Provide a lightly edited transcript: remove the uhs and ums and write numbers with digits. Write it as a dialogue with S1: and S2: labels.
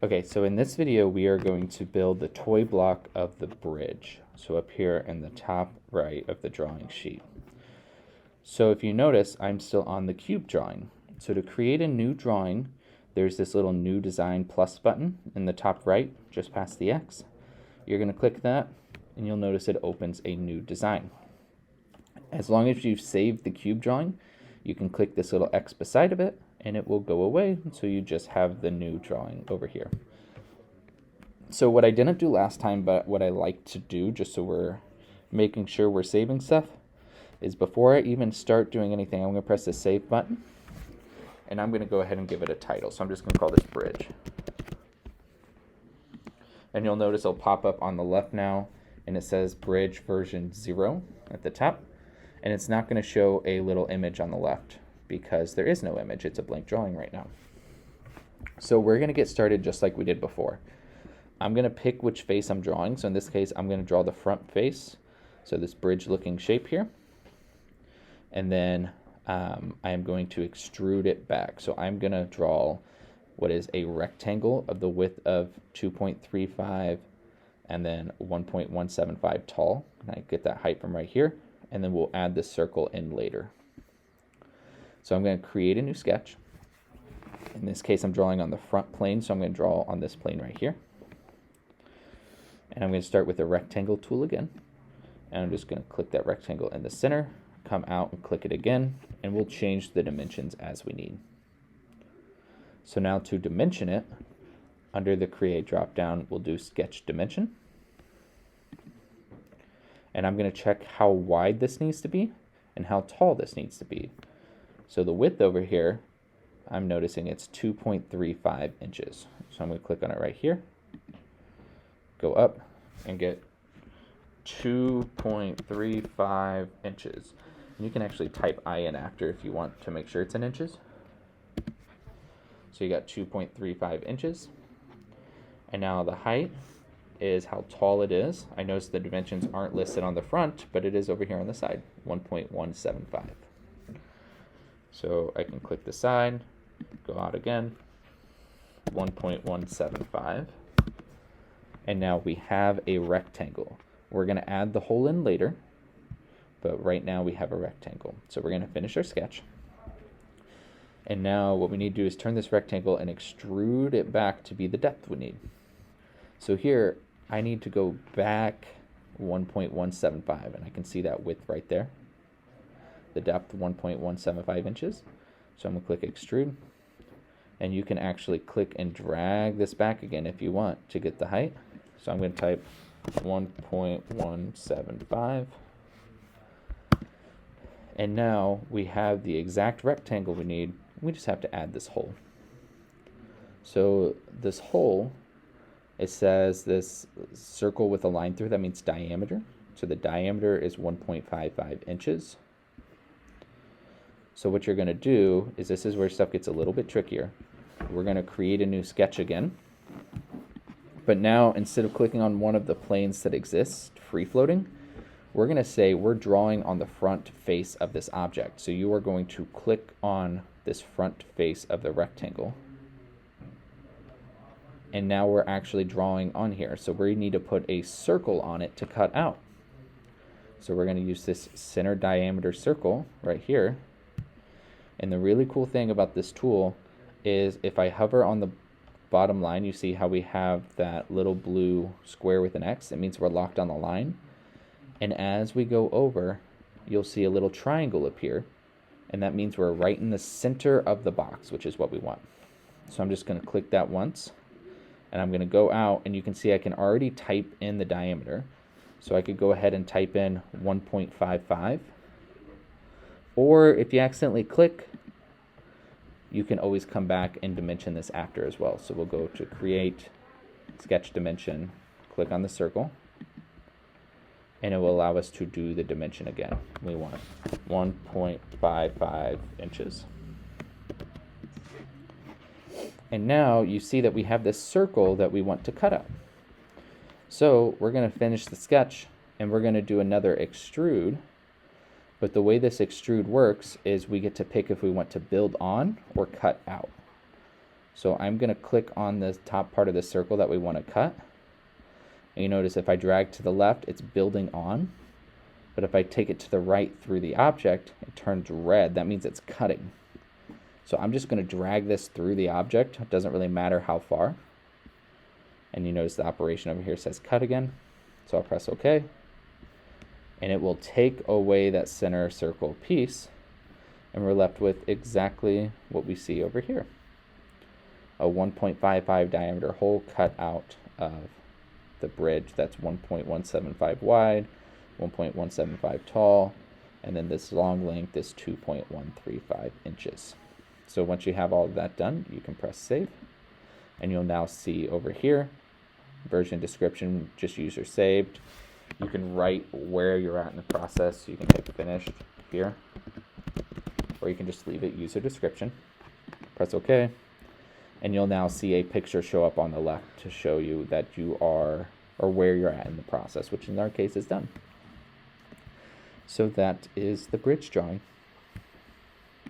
S1: Okay, so in this video we are going to build the toy block of the bridge. So up here in the top right of the drawing sheet. So if you notice, I'm still on the cube drawing. So to create a new drawing, there's this little new design plus button in the top right, just past the X. You're going to click that and you'll notice it opens a new design. As long as you've saved the cube drawing, you can click this little X beside of it and it will go away, so you just have the new drawing over here. So what I didn't do last time, but what I like to do, just so we're making sure we're saving stuff, is before I even start doing anything, I'm going to press the save button and I'm going to go ahead and give it a title. So I'm just going to call this bridge. And you'll notice it'll pop up on the left now and it says bridge version 0 at the top. And it's not going to show a little image on the left because there is no image. It's a blank drawing right now. So we're going to get started just like we did before. I'm going to pick which face I'm drawing. So in this case, I'm going to draw the front face. So this bridge looking shape here. And then I am going to extrude it back. So I'm going to draw what is a rectangle of the width of 2.35 and then 1.175 tall. And I get that height from right here. And then we'll add this circle in later. So I'm going to create a new sketch. In this case, I'm drawing on the front plane, so I'm going to draw on this plane right here. And I'm going to start with the rectangle tool again. And I'm just going to click that rectangle in the center, come out and click it again, and we'll change the dimensions as we need. So now to dimension it, under the Create drop-down, we'll do Sketch Dimension. And I'm going to check how wide this needs to be and how tall this needs to be. So the width over here, I'm noticing it's 2.35 inches. So I'm going to click on it right here, go up, and get 2.35 inches. And you can actually type I in after if you want to make sure it's in inches. So you got 2.35 inches. And now the height is how tall it is. I notice the dimensions aren't listed on the front, but it is over here on the side, 1.175. So I can click the side, go out again, 1.175. And now we have a rectangle. We're going to add the hole in later, but right now we have a rectangle. So we're going to finish our sketch. And now what we need to do is turn this rectangle and extrude it back to be the depth we need. So here I need to go back 1.175, and I can see that width right there. The depth 1.175 inches. So I'm going to click extrude, and you can actually click and drag this back again if you want to get the height. So I'm going to type 1.175, and now we have the exact rectangle we need. We just have to add this hole. So this hole, it says this circle with a line through, that means diameter. So the diameter is 1.55 inches. So what you're going to do is, this is where stuff gets a little bit trickier. We're going to create a new sketch again. But now, instead of clicking on one of the planes that exist, free floating, we're going to say we're drawing on the front face of this object. So you are going to click on this front face of the rectangle. And now we're actually drawing on here. So we need to put a circle on it to cut out. So we're going to use this center diameter circle right here. And the really cool thing about this tool is if I hover on the bottom line, you see how we have that little blue square with an X. It means we're locked on the line. And as we go over, you'll see a little triangle appear. And that means we're right in the center of the box, which is what we want. So I'm just going to click that once. And I'm going to go out, and you can see I can already type in the diameter. So I could go ahead and type in 1.55. Or if you accidentally click, you can always come back and dimension this after as well. So we'll go to Create, Sketch Dimension, click on the circle, and it will allow us to do the dimension again. We want 1.55 inches. And now you see that we have this circle that we want to cut out. So we're going to finish the sketch, and we're going to do another extrude. But the way this extrude works is we get to pick if we want to build on or cut out. So I'm going to click on the top part of the circle that we want to cut. And you notice if I drag to the left, it's building on. But if I take it to the right through the object, it turns red. That means it's cutting. So I'm just going to drag this through the object. It doesn't really matter how far. And you notice the operation over here says cut again. So I'll press OK. And it will take away that center circle piece. And we're left with exactly what we see over here. A 1.55 diameter hole cut out of the bridge that's 1.175 wide, 1.175 tall, and then this long length is 2.135 inches. So once you have all of that done, you can press save, and you'll now see over here, version description, just user saved. You can write where you're at in the process. You can type finished here, or you can just leave it user description. Press OK. And you'll now see a picture show up on the left to show you that you are, or where you're at in the process, which in our case is done. So that is the bridge drawing.